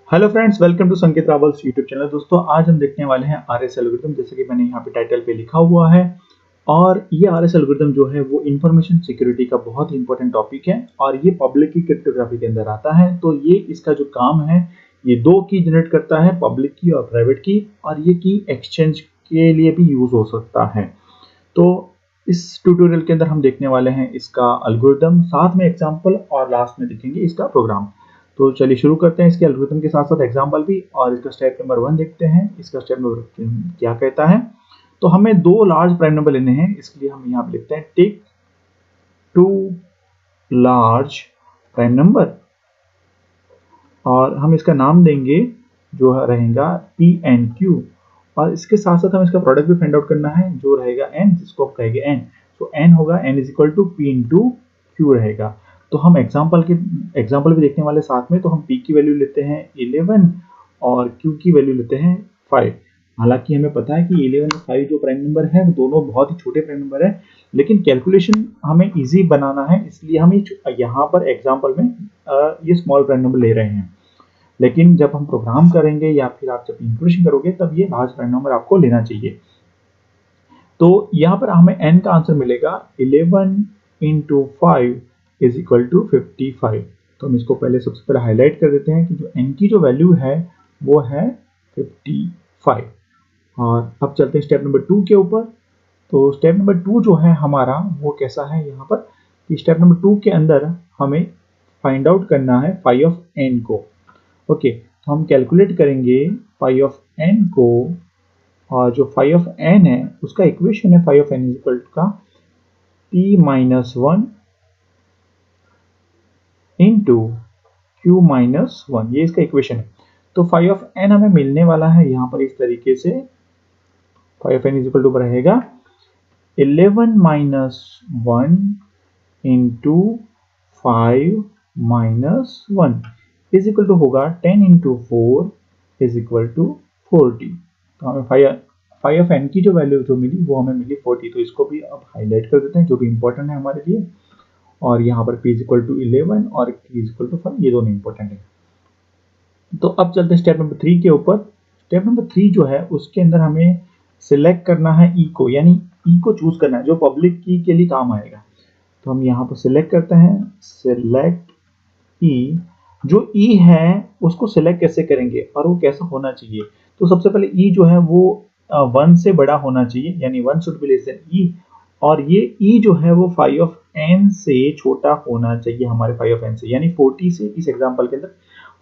Hello friends, welcome to संकेत रावल्स YouTube channel. दोस्तों, आज हम देखने वाले हैं आरएस एल्गोरिथम, जैसे कि मैंने यहाँ पे टाइटल पे लिखा हुआ है। और ये आरएस एल्गोरिथम जो है वो इंफॉर्मेशन सिक्योरिटी का बहुत ही इंपॉर्टेंट टॉपिक है और ये पब्लिक की क्रिप्टोग्राफी के अंदर आता है। तो ये इसका जो काम है, ये दो की जनरेट करता है, पब्लिक की और प्राइवेट की, और ये की एक्सचेंज के लिए भी यूज हो सकता है। तो इस ट्यूटोरियल के अंदर हम देखने वाले हैं इसका एल्गोरिथम, साथ में एग्जांपल, और लास्ट में देखेंगे इसका प्रोग्राम। तो चलिए शुरू करते हैं इसके एल्गोरिथम के साथ साथ एग्जांपल भी। और इसका स्टेप नंबर 1 देखते हैं। इसका स्टेप नंबर क्या कहता है। तो हमें दो लार्ज प्राइम नंबर लेने हैं, इसके लिए हम यहाँ पे लिखते हैं take two large prime number, और हम इसका नाम देंगे जो रहेगा पी एन क्यू। और इसके साथ साथ हमें इसका प्रोडक्ट भी फाइंड आउट करना है जो रहेगा n, जिसको आप कहेंगे n। तो n होगा n is equal to p into q रहेगा। तो हम एग्जाम्पल भी देखने वाले साथ में। तो हम p की वैल्यू लेते हैं 11 और q की वैल्यू लेते हैं 5। हालांकि हमें पता है कि 11 और 5 जो प्राइम नंबर है वो दोनों बहुत ही छोटे प्राइम नंबर है, लेकिन कैलकुलेशन हमें इजी बनाना है, इसलिए हम यहाँ पर एग्जाम्पल में ये स्मॉल प्राइम नंबर ले रहे हैं। लेकिन जब हम प्रोग्राम करेंगे या फिर आप जब इंक्लूशन करोगे तब ये लार्ज प्राइम नंबर आपको लेना चाहिए। तो यहाँ पर हमें n का आंसर मिलेगा 11 इंटू 5 इज इक्वल टू 55। तो हम इसको पहले सबसे पहले हाईलाइट कर देते हैं कि जो n की जो वैल्यू है वो है 55। और अब चलते हैं स्टेप नंबर 2 के ऊपर। तो स्टेप नंबर 2 जो है हमारा वो कैसा है यहाँ पर, कि स्टेप नंबर 2 के अंदर हमें फाइंड आउट करना है फाई ऑफ n को। ओके, तो हम कैलकुलेट करेंगे फाई ऑफ n को, और जो फाई ऑफ n है उसका इक्वेशन है phi of n is equal to का p minus 1 into q minus 1, ये इसका इक्वेशन है। तो फाई ऑफ n हमें मिलने वाला है यहाँ पर इस तरीके से। Phi of n is equal to रहेगा 11 minus 1 into 5 minus 1 is equal to होगा 10 इंटू 4 इज इक्वल टू 40। तो हमें फाई ऑफ एन की जो वैल्यू जो मिली वो हमें मिली 40। तो इसको भी अब हाईलाइट कर देते हैं, जो भी इंपॉर्टेंट है हमारे लिए। और यहाँ पर p इज इक्वल टू 11 और q इज इक्वल टू 5, ये दोनों इंपॉर्टेंट है। तो अब चलते हैं स्टेप नंबर 3 के ऊपर। स्टेप नंबर 3 जो है उसके अंदर हमें सिलेक्ट करना है ई को, यानी ई को चूज करना है जो पब्लिक की के लिए काम आएगा। तो हम यहाँ पर सिलेक्ट करते हैं सिलेक्ट ई। जो ई है उसको सिलेक्ट कैसे करेंगे और वो कैसा होना चाहिए। तो सबसे पहले ई जो है वो 1 से बड़ा होना चाहिए, यानी 1 शुड बी लेस देन ई। और ये ई जो है वो फाई ऑफ एन से छोटा होना चाहिए, हमारे फाई ऑफ एन से, यानी 40 से इस एग्जांपल के अंदर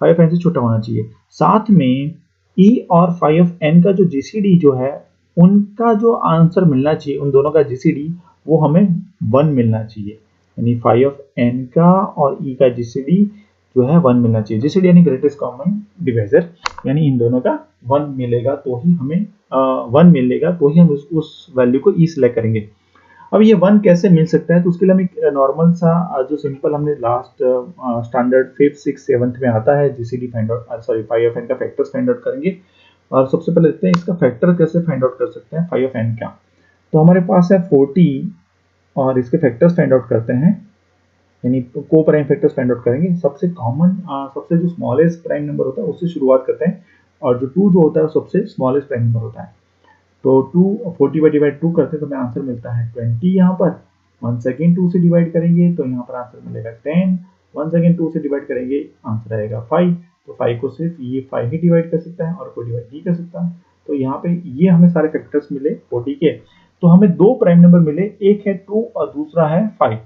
फाई ऑफ एन से छोटा होना चाहिए। साथ में ई और फाई ऑफ एन का जो जीसीडी जो है उनका जो आंसर मिलना चाहिए, उन दोनों का जीसीडी वो हमें 1 मिलना चाहिए, यानी फाई ऑफ एन का और ई का जीसीडी जो है 1 मिलना चाहिए। जीसीडी यानी ग्रेटेस्ट कॉमन डिवाइजर, यानी इन दोनों का 1 मिलेगा तो ही हमें 1 मिलेगा तो ही हम उस वैल्यू को ई सिलेक्ट करेंगे। अब ये 1 कैसे मिल सकता है, तो उसके लिए हम एक नॉर्मल सा जो सिंपल हमने last standard 5th 6th 7th में आता है GCD find out, sorry phi of n का फैक्टर्स फाइंड आउट करेंगे। और सबसे पहले देखते हैं इसका फैक्टर कैसे फाइंड आउट कर सकते हैं फाई ऑफ एन का। तो हमारे पास है 40 और इसके फैक्टर्स फाइंड आउट करते हैं, यानी को प्राइम फैक्टर्स फाइंड आउट करेंगे। सबसे कॉमन सबसे जो स्मॉलेस्ट प्राइम नंबर होता है उससे शुरुआत करते हैं, और जो 2 जो होता है वो सबसे स्मॉलेस्ट प्राइम नंबर होता है। तो 40 बाई डिवाइड 2 करते हैं तो हमें आंसर मिलता है 20। यहाँ पर 1 सेकेंड 2 से डिवाइड करेंगे तो यहाँ पर आंसर मिलेगा 10। 1 सेकेंड 2 से डिवाइड करेंगे आंसर आएगा 5। तो 5 को सिर्फ ये 5 ही डिवाइड कर सकता है और कोई डिवाइड नहीं कर सकता। तो यहाँ पे ये हमें सारे फैक्टर्स मिले 40 के। तो हमें दो प्राइम नंबर मिले, एक है 2 और दूसरा है 5।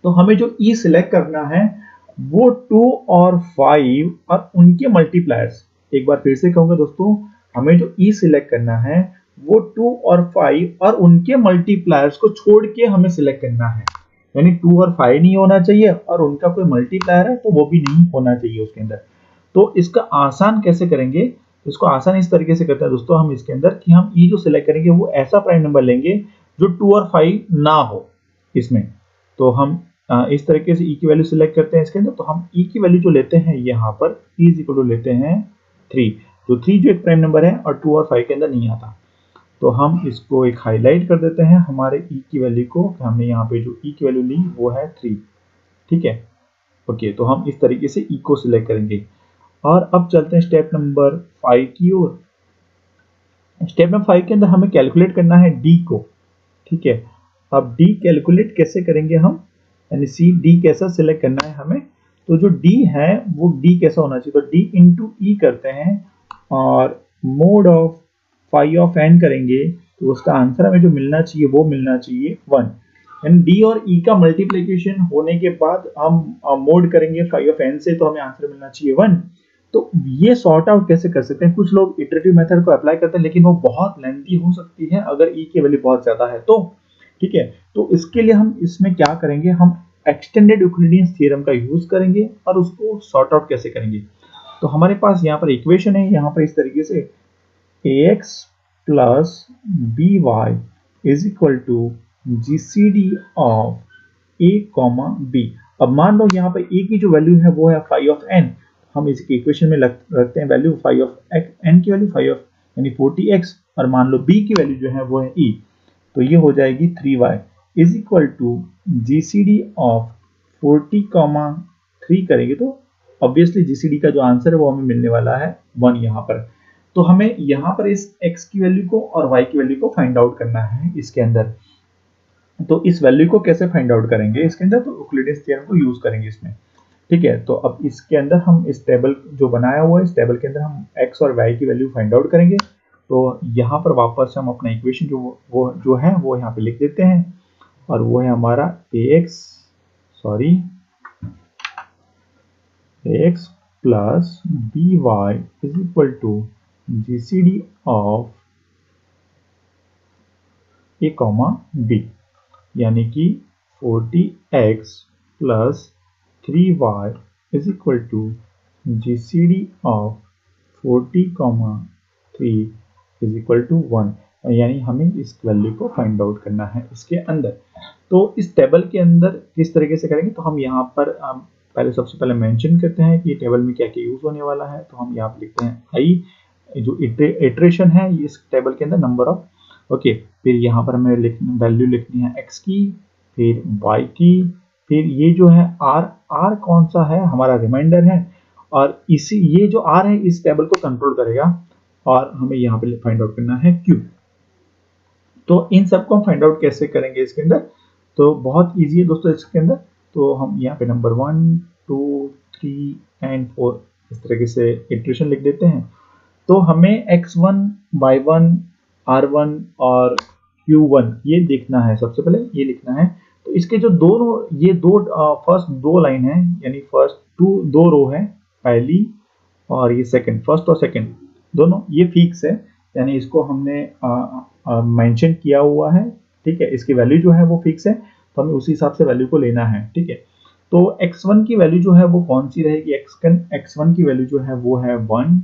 तो हमें जो ई सिलेक्ट करना है वो 2 और 5 और उनके मल्टीप्लायर्स। एक बार फिर से कहूंगा दोस्तों, हमें जो ई सिलेक्ट करना है वो 2 और 5 और उनके मल्टीप्लायर्स को छोड़ के हमें सिलेक्ट करना है, यानी 2 और 5 नहीं होना चाहिए और उनका कोई मल्टीप्लायर है तो वो भी नहीं होना चाहिए उसके अंदर। तो इसका आसान कैसे करेंगे, इसको आसान इस तरीके से करते हैं दोस्तों हम इसके अंदर, कि हम ई जो सिलेक्ट करेंगे वो ऐसा प्राइम नंबर लेंगे जो 2 और 5 ना हो इसमें। तो हम इस तरीके से ई की वैल्यू सिलेक्ट करते हैं इसके अंदर। तो हम ई की वैल्यू जो लेते हैं यहाँ पर ई इज इक्वल टू लेते हैं 3। तो 3 जो एक प्राइम नंबर है और 2 और 5 के अंदर नहीं आता। तो हम इसको एक हाईलाइट कर देते हैं हमारे ई की वैल्यू को। हमने यहाँ पे जो ई की वैल्यू ली वो है 3। ठीक है, ओके। तो हम इस तरीके से ई को सिलेक्ट करेंगे। और अब चलते हैं स्टेप नंबर 5 की ओर। स्टेप नंबर 5 के अंदर हमें कैलकुलेट करना है डी को, ठीक है। अब डी कैलकुलेट कैसे करेंगे हम, यानी सी डी कैसा सिलेक्ट करना है हमें, तो जो डी है वो डी कैसा होना चाहिए, तो डी इंटू ई करते हैं और mod of phi of n करेंगे, तो उसका आंसर हमें जो मिलना चाहिए वो मिलना चाहिए 1। यानी डी और ई का मल्टीप्लीकेशन होने के बाद हम मोड करेंगे फाई ऑफ एन से, तो हमें आंसर मिलना चाहिए 1। तो ये सॉर्ट आउट कैसे कर सकते हैं, कुछ लोग इटरेटिव मेथड को अप्लाई करते हैं लेकिन वो बहुत लेंथी हो सकती है अगर ई की वैल्यू बहुत ज्यादा है तो, ठीक है। तो इसके लिए हम इसमें क्या करेंगे, हम एक्सटेंडेड यूक्लिडियन थ्योरम का यूज करेंगे और उसको सॉर्ट आउट कैसे करेंगे। तो हमारे पास यहाँ पर इक्वेशन है, यहाँ पर इस तरीके से ax plus by is equal to gcd of a comma b। अब मान लो यहाँ पर a की जो वैल्यू है वो है phi of n, हम इसकी इक्वेशन में रखते हैं वैल्यू phi of n की वैल्यू phi of यानी 40x, और मान लो b की वैल्यू जो है वो है e, तो ये हो जाएगी 3y is equal to gcd of 40, 3 करेंगे तो ऑब्वियसली gcd का जो आंसर है वो हमें मिलने वाला है 1 यहाँ पर। तो हमें यहाँ पर इस x की वैल्यू को और y की वैल्यू को फाइंड आउट करना है इसके अंदर। तो इस वैल्यू को कैसे फाइंड आउट करेंगे इसके अंदर, तो यूक्लिडियन थ्योरम को यूज करेंगे इसमें, ठीक है। तो अब इसके अंदर हम इस टेबल जो बनाया हुआ है इस टेबल के अंदर हम x और y की वैल्यू फाइंड आउट करेंगे। तो यहाँ पर वापस हम अपना इक्वेशन जो है वो यहाँ पे लिख देते हैं, और वो है हमारा ax plus by is equal to gcd of a comma b, यानी कि 40x plus 3y is equal to gcd of 40, 3 is equal to 1। यानी हमें इस वैल्यू को फाइंड आउट करना है इसके अंदर। तो इस टेबल के अंदर किस तरीके से करेंगे, तो हम यहाँ पर पहले सबसे पहले मेंशन करते हैं कि टेबल में क्या क्या यूज होने वाला है। तो हम यहाँ पर लिखते हैं आई, जो इटरेशन है इस टेबल के अंदर नंबर ऑफ, ओके। फिर यहाँ पर हमें वैल्यू लिखनी है x की, फिर y की, फिर ये जो है r कौन सा है, हमारा रिमाइंडर है, और इसी ये जो r है इस टेबल को कंट्रोल करेगा, और हमें यहाँ पे फाइंड आउट करना है q। तो इन सबको हम फाइंड आउट कैसे करेंगे इसके अंदर, तो बहुत ईजी है दोस्तों इसके अंदर। तो हम यहाँ पे नंबर 1 2 3 एंड 4 इस तरीके से इटरेशन लिख देते हैं। तो हमें x1 y1 r1 और q1 ये देखना है, सबसे पहले ये लिखना है। तो इसके जो दोनों ये दो फर्स्ट दो लाइन है, यानी फर्स्ट दो रो है, पहली और ये सेकंड, फर्स्ट और सेकंड दोनों ये फिक्स है, यानी इसको हमने मेंशन किया हुआ है, ठीक है। इसकी वैल्यू जो है वो फिक्स है, तो हमें उसी हिसाब से वैल्यू को लेना है, ठीक है। तो x1 की वैल्यू जो है वो कौन सी रहेगी, x1 की वैल्यू जो है वो है 1,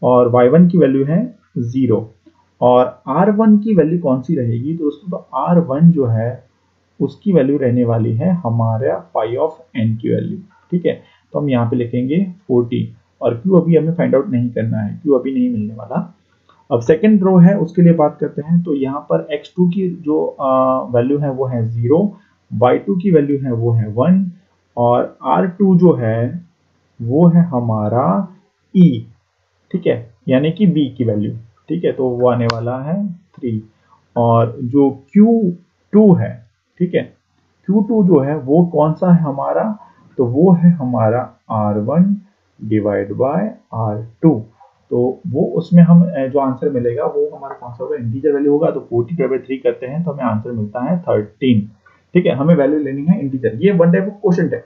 और y1 की वैल्यू है 0, और r1 की वैल्यू कौन सी रहेगी, तो दोस्तों तो r1 जो है उसकी वैल्यू रहने वाली है हमारा phi ऑफ n की वैल्यू, ठीक है। तो हम यहाँ पे लिखेंगे 40, और q अभी हमें फाइंड आउट नहीं करना है, q अभी नहीं मिलने वाला। अब सेकंड रो है उसके लिए बात करते हैं। तो यहाँ पर x2 की जो वैल्यू है वो है 0, y2 की वैल्यू है वो है 1, और r2 जो है वो है हमारा e, ठीक है, यानी कि b की वैल्यू, ठीक है। तो वो आने वाला है 3, और जो q2 है, ठीक है, q2 जो है वो कौन सा है हमारा, तो वो है हमारा r1 डिवाइड बाय r2। तो वो उसमें हम जो आंसर मिलेगा वो हमारा कौन सा होगा, इंटीजर वैल्यू होगा। तो 40 डिवाइड बाय 3 करते हैं तो हमें आंसर मिलता है 13, ठीक है। हमें वैल्यू लेनी है इंटीजर, ये वन टाइप ऑफ क्वोशंट है।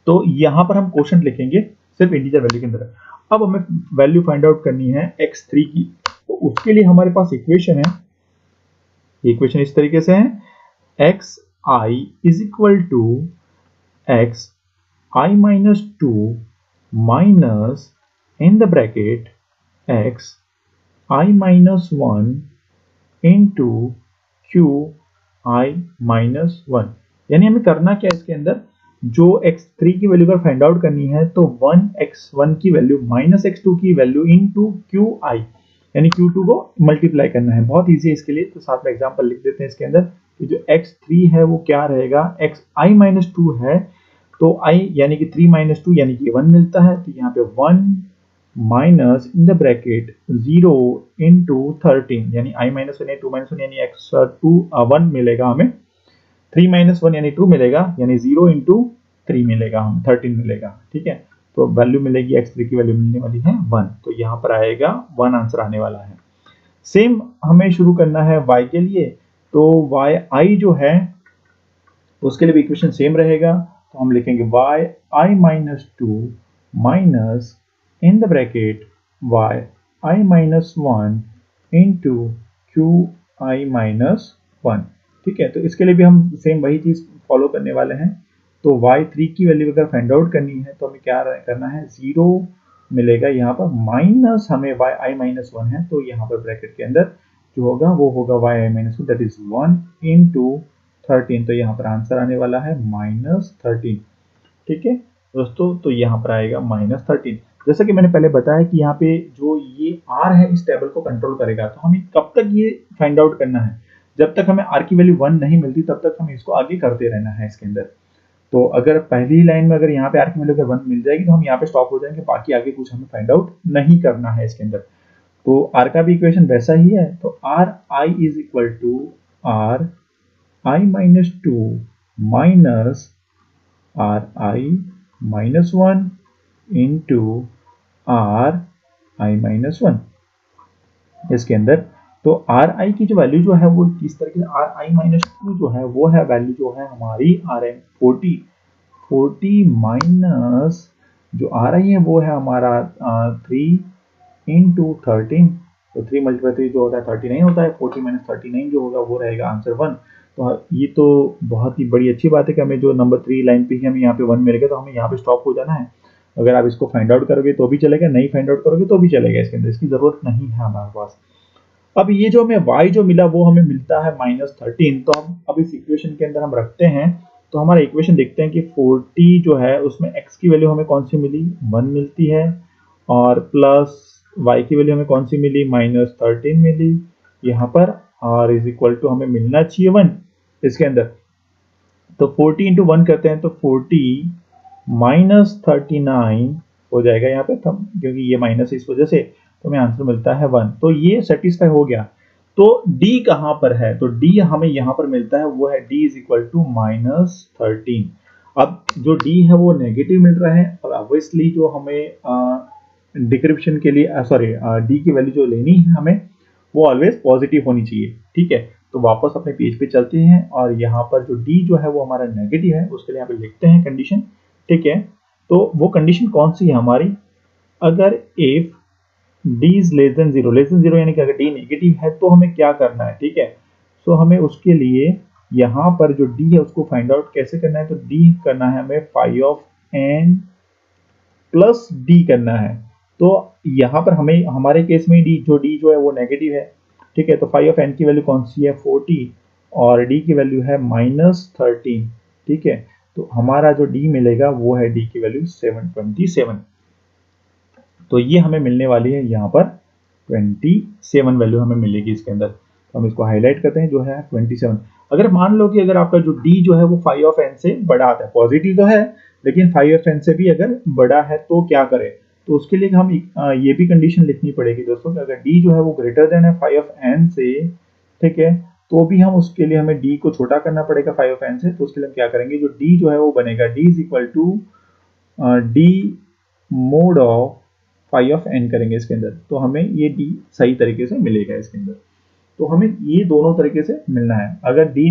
तो यहाँ पर हम क्वोशंट लिखेंगे सिर्फ इंटीजर वैल्यू के अंदर। अब हमें वैल्यू फाइंड आउट करनी है x3 की, तो उसके लिए हमारे पास इक्वेशन है, इक्वेशन इस तरीके से है x I is equal to x I minus 2 minus in the bracket x I minus 1 into q I minus 1। यानी हमें करना क्या है इसके अंदर, जो x3 की वैल्यू अगर फाइंड आउट करनी है तो 1x1 की वैल्यू माइनस x2 की वैल्यू इनटू qi, यानी q2 को मल्टीप्लाई करना है। बहुत इजी है इसके लिए, तो साथ में एग्जांपल लिख देते हैं इसके अंदर कि जो x3 है वो क्या रहेगा, xi माइनस 2 है, तो i यानी कि 3 माइनस 2 यानी कि 1 मिलता है, तो यहाँ पे 1 minus in the bracket 0 into 13 यानी i माइनस 1 2 माइनस 1 यानी एक्स्ट्रा 1 मिलेगा हमें, 3 माइनस 1 यानी 2 मिलेगा, यानी 0 इंटू 3 मिलेगा, हमें 13 मिलेगा। ठीक है, तो वैल्यू मिलेगी x3 की वैल्यू मिलने वाली है 1, तो यहाँ पर आएगा 1 आंसर आने वाला है। सेम हमें शुरू करना है y के लिए, तो yi जो है उसके लिए भी इक्वेशन सेम रहेगा, तो हम लिखेंगे y i minus 2 minus in the bracket y i minus 1 into Q I minus 1। ठीक है, तो इसके लिए भी हम सेम वही चीज फॉलो करने वाले हैं। तो y3 की वैल्यू अगर फाइंड आउट करनी है तो हमें क्या करना है, 0 मिलेगा यहाँ पर, माइनस हमें y i माइनस 1 है, तो यहाँ पर ब्रैकेट के अंदर जो होगा वो होगा y i minus 1 that is 1 into 13, तो यहाँ पर आंसर आने वाला है -13। ठीक है दोस्तों, तो यहाँ पर आएगा -13। जैसा कि मैंने पहले बताया कि यहाँ पे जो ये r है इस टेबल को कंट्रोल करेगा, तो हमें कब तक ये फाइंड आउट करना है, जब तक हमें r की वैल्यू 1 नहीं मिलती तब तक हमें इसको आगे करते रहना है इसके अंदर। तो अगर पहली लाइन में अगर यहाँ पे r की वैल्यू अगर 1 मिल जाएगी तो हम यहाँ पे स्टॉप हो जाएंगे, बाकी आगे कुछ हमें फाइंड आउट नहीं करना है इसके अंदर। तो r का भी इक्वेशन वैसा ही है, तो r i is equal to r i minus 2 minus r i minus 1 into r i minus 1 इसके अंदर। तो r i की जो वैल्यू जो है वो किस तरीके से, r i माइनस 2 जो है वो है वैल्यू जो है हमारी r m 40 माइनस जो r i है वो है हमारा 3 इंटू 13, तो 3 मल्टीप्लाई 3 जो होता है 39 होता है, 40 माइनस 39 जो होगा वो रहेगा आंसर 1। तो ये तो बहुत ही बड़ी अच्छी बात है कि हमें जो नंबर 3 लाइन पे ही हमें यहाँ पे 1 मिलेगा, तो हमें यहाँ पे स्टॉप हो जाना है। अगर आप इसको फाइंड आउट करोगे तो भी चलेगा, नहीं फाइंड आउट करोगे तो भी चलेगा, इसके अंदर इसकी जरूरत नहीं है हमारे पास। अब ये जो हमें y जो मिला वो हमें मिलता है -13, तो हम अब इस इक्वेशन के अंदर हम रखते हैं, तो हमारा इक्वेशन देखते हैं कि 40 जो है उसमें x की वैल्यू हमें कौन सी मिली, 1 मिलती है, और प्लस y की वैल्यू हमें कौन सी मिली, -13 मिली यहाँ पर, और इज इक्वल टू हमें मिलना चाहिए 1 इसके अंदर। तो 40 इंटू 1 करते हैं तो 40 माइनस 39 हो जाएगा यहाँ पे, क्योंकि ये माइनस इस वजह से, तो हमें आंसर मिलता है 1। तो ये सेटिस्फाई हो गया। तो d कहाँ पर है, तो d हमें यहाँ पर मिलता है, वो है d इज इक्वल टू -13। अब जो d है वो नेगेटिव मिल रहा है, और ऑब्वियसली जो हमें डिक्रिप्शन के लिए सॉरी d की वैल्यू जो लेनी है हमें वो ऑलवेज पॉजिटिव होनी चाहिए। ठीक है, तो वापस अपने पेज पे चलते हैं, और यहाँ पर जो d जो है वो हमारा नेगेटिव है, उसके लिए यहाँ पे लिखते हैं कंडीशन। ठीक है, तो वो कंडीशन कौन सी है हमारी, अगर if d is less than 0 यानी कि अगर d नेगेटिव है तो हमें क्या करना है। ठीक है, सो हमें उसके लिए यहाँ पर जो d है उसको फाइंड आउट कैसे करना है, तो d करना है हमें phi of n plus d करना है। तो यहाँ पर हमें हमारे केस में d जो है वो नेगेटिव है। ठीक है, तो फाई ऑफ n की वैल्यू कौन सी है, 40, और d की वैल्यू है -13। ठीक है, तो हमारा जो d मिलेगा वो है d की वैल्यू 727। तो ये हमें मिलने वाली है यहाँ पर 27 वैल्यू हमें मिलेगी इसके अंदर। तो हम इसको हाईलाइट करते हैं, जो है 27। अगर मान लो कि अगर आपका जो d जो है वो फाई ऑफ n से बड़ा आता है, पॉजिटिव तो है लेकिन फाई ऑफ n से भी अगर बड़ा है तो क्या करें, तो उसके लिए हम ये भी कंडीशन लिखनी पड़ेगी दोस्तों कि अगर d जो है वो ग्रेटर देन है फाई ऑफ n से, ठीक है, तो भी हम उसके लिए हमें d को छोटा करना पड़ेगा फाई ऑफ n से। तो उसके लिए हम क्या करेंगे, जो d जो है वो बनेगा d is equal to d mod of phi of n करेंगे इसके अंदर, तो हमें ये d सही तरीके से मिलेगा इसके अंदर। तो हमें ये दोनों तरीके से मिलना है, अगर d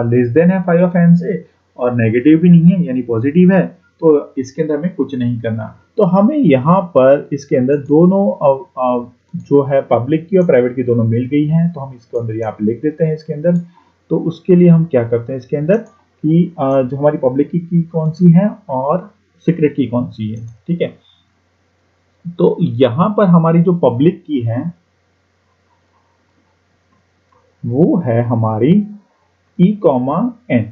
लेस देन है फाई ऑफ n से और नेगेटिव भी नहीं है यानी पॉजिटिव है, तो इसके अंदर हमें कुछ नहीं करना। तो हमें यहाँ पर इसके अंदर दोनों जो है पब्लिक की और प्राइवेट की दोनों मिल गई हैं, तो हम इसके अंदर यहाँ पे लिख देते हैं इसके अंदर। तो उसके लिए हम क्या करते हैं इसके अंदर कि जो हमारी पब्लिक की कौन सी है और सीक्रेट की कौन सी है। ठीक है, तो यहां पर हमारी जो पब्लिक की है वो है हमारी e, n।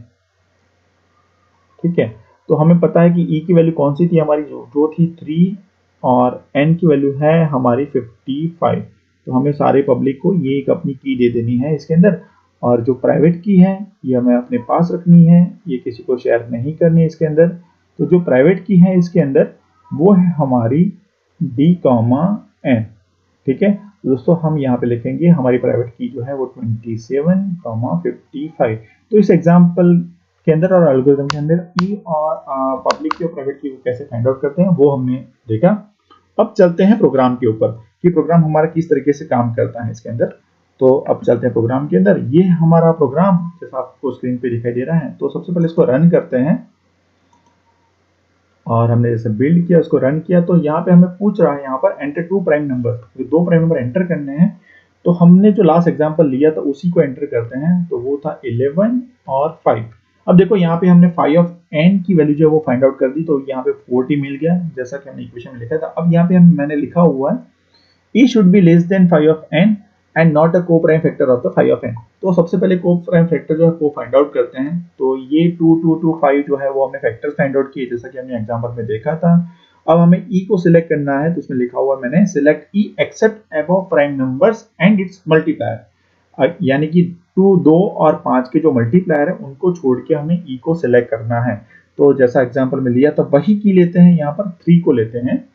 ठीक है, तो हमें पता है कि e की वैल्यू कौन सी थी हमारी, जो थी 3, और n की वैल्यू है हमारी 55। तो हमें सारे पब्लिक को ये एक अपनी की दे देनी है इसके अंदर, और जो प्राइवेट की है ये हमें अपने पास रखनी है, ये किसी को शेयर नहीं करनी है इसके अंदर। तो जो प्राइवेट की है इसके अंदर वो है हमारी D, N, ठीक है। तो दोस्तों हम यहाँ पे लिखेंगे हमारी प्राइवेट की जो है वो 27,55। तो इस एग्जाम्पल के अंदर और एल्गोरिथम के अंदर ई और पब्लिक की और प्राइवेट की कैसे फाइंड आउट करते हैं वो हमने देखा। अब चलते हैं प्रोग्राम के ऊपर कि प्रोग्राम हमारा किस तरीके से काम करता है इसके अंदर। तो अब चलते हैं प्रोग्राम के अंदर। ये हमारा प्रोग्राम जैसा आपको स्क्रीन पे दिखाई दे रहा है। तो सबसे पहले इसको रन करते हैं और हमने जैसे बिल्ड किया उसको रन किया तो यहाँ पे हमें पूछ रहा है यहाँ पर एंटर 2 प्राइम नंबर, ये 2 प्राइम नंबर एंटर करने हैं। तो हमने जो लास्ट एग्जांपल लिया था उसी को एंटर करते हैं। तो वो था 11 और 5। अब देखो यहाँ पे हमने फाई ऑफ n की वैल्यू जो है वो फाइंड आउट कर दी। तो यहाँ पे 40 मिल गया जैसा कि हमने इक्वेशन में लिखा था। अब यहाँ पे मैंने लिखा हुआ है E should be less than phi of n and not a co-prime factor of the phi of n। तो सबसे पहले co-prime factor जो है वो फाइंड आउट करते हैं। तो ये 2, 2, 2, 5 जो है वो हमने फैक्टर्स फाइंड आउट किए जैसा कि हमने एग्जांपल में देखा था। अब हमें E को सिलेक्ट करना है। तो उसमें लिखा हुआ मैंने select E except above prime numbers and its multiplier, यानी कि 2, 2 और 5 के जो मल्टीप्लायर है उनको छोड़ के हमें E को सिलेक्ट करना है। तो जैसा एग्जाम्पल में लिया था वही की लेते हैं, यहाँ पर 3 को लेते हैं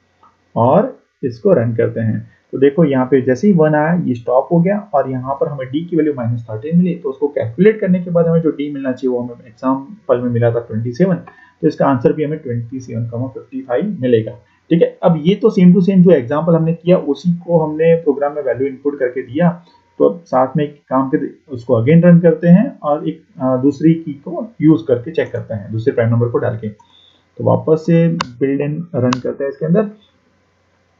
और इसको रन करते हैं। तो देखो यहाँ पे जैसे ही 1 आया ये स्टॉप हो गया और यहाँ पर हमें D की वैल्यू -13 मिली। तो उसको कैलकुलेट करने के बाद हमें जो D मिलना चाहिए वो हमें एग्जाम्पल में मिला था 27। तो इसका आंसर भी हमें 27,55 मिलेगा। ठीक है। अब ये तो सेम टू सेम जो एग्जाम्पल हमने किया उसी को हमने प्रोग्राम में वैल्यू इनपुट करके दिया। तो अब साथ में एक काम के उसको अगेन रन करते हैं और एक दूसरी की को यूज करके चेक करते हैं दूसरे प्राइम नंबर को डाल के। तो वापस से बिल्ड एंड रन करते हैं इसके अंदर।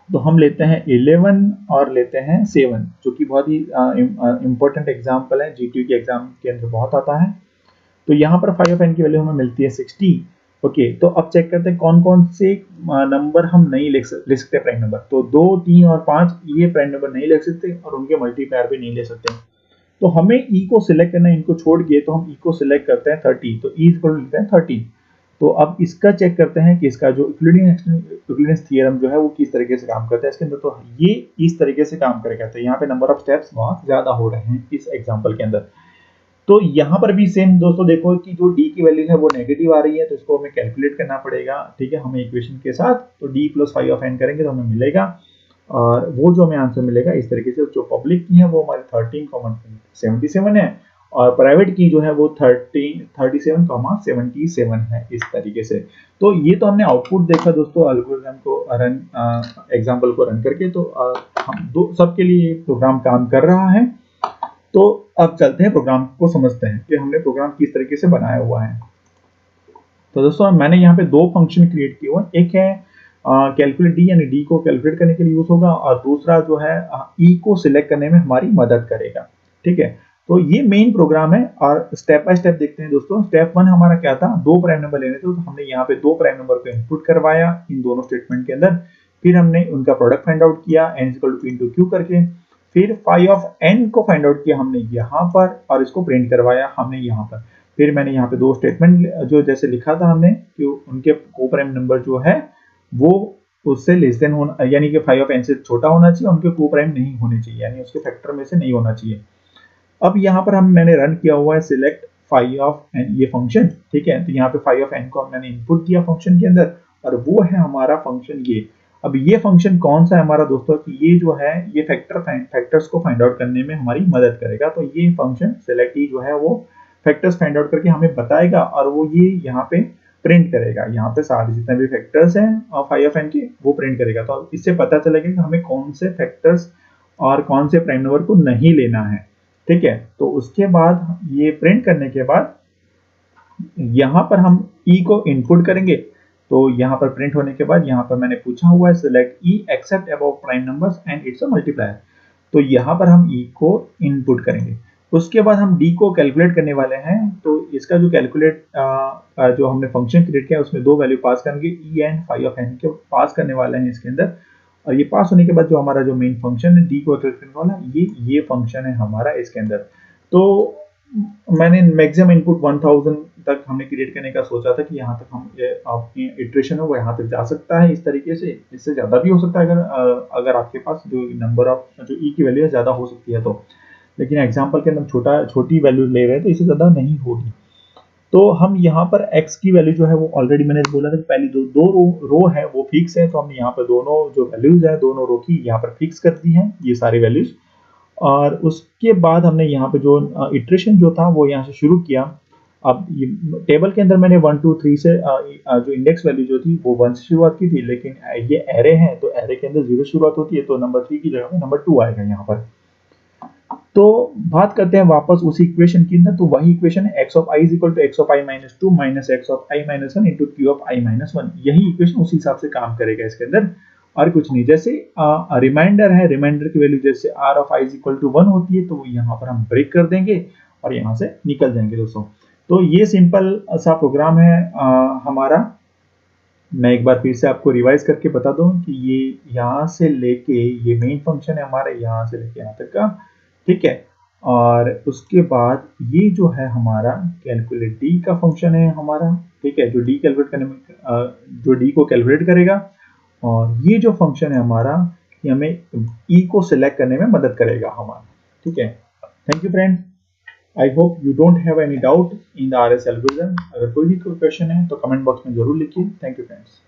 तो हम लेते हैं 11 और लेते हैं 7 जो कि बहुत ही इंपॉर्टेंट एग्जाम्पल है, जीटीयू के एग्जाम के अंदर बहुत आता है। तो यहाँ पर फाई ऑफ एन की वैल्यू हमें मिलती है 60। ओके, तो अब चेक करते हैं कौन कौन से नंबर हम नहीं लिख सकते प्राइम नंबर। तो 2, 3 और 5 ये प्राइम नंबर नहीं लिख सकते और उनके मल्टीप्लायर भी नहीं ले सकते। तो हमें ई को सिलेक्ट करना है, इनको छोड़ के। तो हम ई को सिलेक्ट करते हैं 30। तो ई इक्वल लेते हैं 30। तो अब इसका चेक करते हैं कि इसका जो यूक्लिडियन थ्योरम जो है वो किस तरीके से काम करता है इसके अंदर। तो ये इस तरीके से काम करेगा। तो यहाँ पे नंबर ऑफ स्टेप्स बहुत ज्यादा हो रहे हैं इस एग्जांपल के अंदर। तो यहाँ पर भी सेम दोस्तों देखो कि जो d की वैल्यू है वो नेगेटिव आ रही है। तो इसको हमें कैलकुलेट करना पड़ेगा। ठीक है, हमें इक्वेशन के साथ तो d + फाई ऑफ n करेंगे तो हमें मिलेगा और वो जो हमें आंसर मिलेगा इस तरीके से। जो पब्लिक की है वो हमारे 13,77 है और प्राइवेट की जो है वो 37,77 है इस तरीके से। तो ये तो हमने आउटपुट देखा दोस्तों एल्गोरिथम को रन एग्जांपल को रन करके। तो हम दो सबके लिए प्रोग्राम काम कर रहा है। तो अब चलते हैं प्रोग्राम को समझते हैं कि हमने प्रोग्राम किस तरीके से बनाया हुआ है। तो दोस्तों मैंने यहाँ पे 2 फंक्शन क्रिएट किए हुए हैं। एक है कैलकुलेट डी, यानी डी को कैलकुलेट करने के लिए यूज होगा और दूसरा जो है ई को सिलेक्ट करने में हमारी मदद करेगा। ठीक है, तो ये मेन प्रोग्राम है और स्टेप बाय स्टेप देखते हैं दोस्तों। स्टेप 1 हमारा क्या था, 2 प्राइम नंबर लेने थे। तो हमने यहाँ पे 2 प्राइम नंबर को इनपुट करवाया इन दोनों स्टेटमेंट के अंदर। फिर हमने उनका प्रोडक्ट फाइंड आउट किया n = p × q करके। फिर फाई ऑफ n को फाइंड आउट किया हमने यहाँ पर और इसको प्रिंट करवाया हमने यहाँ पर। फिर मैंने यहाँ पे 2 स्टेटमेंट जो जैसे लिखा था हमने कि उनके को प्राइम नंबर जो है वो उससे लेस देन होना, यानी कि फाई ऑफ n से छोटा होना चाहिए, उनके को प्राइम नहीं होने चाहिए, यानी उसके फैक्टर में से नहीं होना चाहिए। अब यहाँ पर मैंने रन किया हुआ है सिलेक्ट फाई ऑफ n ये फंक्शन। ठीक है, तो यहाँ पे फाई ऑफ n को मैंने इनपुट किया फंक्शन के अंदर और वो है हमारा फंक्शन ये। अब ये फंक्शन कौन सा है हमारा दोस्तों कि ये जो है ये फैक्टर्स को फाइंड आउट करने में हमारी मदद करेगा। तो ये फंक्शन सिलेक्ट जो है वो फैक्टर्स फाइंड आउट करके हमें बताएगा और वो ये यहाँ पे प्रिंट करेगा। यहाँ पे सारे जितने भी फैक्टर्स हैं फाई ऑफ n के वो प्रिंट करेगा। तो इससे पता चलेगा कि हमें कौन से फैक्टर्स और कौन से प्राइम नंबर को नहीं लेना है। ठीक है, तो उसके बाद ये प्रिंट करने के बाद यहाँ पर हम ई को इनपुट करेंगे। तो यहाँ पर प्रिंट होने के बाद यहाँ पर मैंने पूछा हुआ है select e except above prime numbers and its a multiplier. तो यहाँ पर हम ई को इनपुट करेंगे। उसके बाद हम डी को कैलकुलेट करने वाले हैं। तो इसका जो कैलकुलेट जो हमने फंक्शन क्रिएट किया उसमें 2 वैल्यू पास करेंगे, e and phi of n के पास करने वाले हैं इसके अंदर। और ये पास होने के बाद जो हमारा जो मेन फंक्शन है डी को कैलकुलेट करने वाला ये फंक्शन है हमारा इसके अंदर। तो मैंने मैक्सिमम इनपुट 1000 तक हमने क्रिएट करने का सोचा था कि यहाँ तक हम आपकी इटरेशन है वो यहाँ तक जा सकता है इस तरीके से। इससे ज़्यादा भी हो सकता है अगर आपके पास जो नंबर ऑफ जो ई की वैल्यू है ज़्यादा हो सकती है तो। लेकिन एग्जाम्पल के अंदर छोटी वैल्यू ले रहे हैं तो इससे ज़्यादा नहीं होगी। तो हम यहाँ पर x की वैल्यू जो है वो ऑलरेडी मैंने बोला था कि पहली दो रो है वो फिक्स है, तो हमने यहाँ पर दोनों जो वैल्यूज है दोनों रो की यहाँ पर फिक्स कर दी हैं ये सारी वैल्यूज। और उसके बाद हमने यहाँ पे जो इटरेशन जो था वो यहाँ से शुरू किया। अब ये टेबल के अंदर मैंने 1 2 3 से जो इंडेक्स वैल्यू जो थी वो 1 से शुरुआत की थी, लेकिन ये एरे है तो एरे के अंदर 0 शुरुआत होती है, तो नंबर 3 की जगह पे नंबर 2 आएगा यहाँ पर। तो बात करते हैं वापस उसी इक्वेशन के अंदर, तो वही इक्वेशन है x of i is equal to x of i minus 2 minus x of i minus 1 into q of i minus 1। यही इक्वेशन उसी हिसाब से काम करेगा इसके अंदर और कुछ नहीं। जैसे रिमाइंडर है, रिमाइंडर की वैल्यू जैसे r of i is equal to 1 होती है, तो यहाँ पर हम ब्रेक कर देंगे और यहाँ से निकल जाएंगे दोस्तों। तो ये सिंपल सा प्रोग्राम है हमारा। मैं एक बार फिर से आपको रिवाइज करके बता दूं कि ये यहाँ से लेके ये मेन फंक्शन है हमारा, यहाँ से लेके यहाँ तक का, ठीक है। और उसके बाद ये जो है हमारा कैलकुलेट डी का फंक्शन है हमारा, ठीक है, जो डी कैलकुलेट करने में जो डी को कैलकुलेट करेगा। और ये जो फंक्शन है हमारा ये हमें ई को सिलेक्ट करने में मदद करेगा हमारा, ठीक है। Thank you friend, I hope you don't have any doubt in the RS algorithm. अगर कोई भी क्वेश्चन है तो कमेंट बॉक्स में जरूर लिखिए। Thank you friends.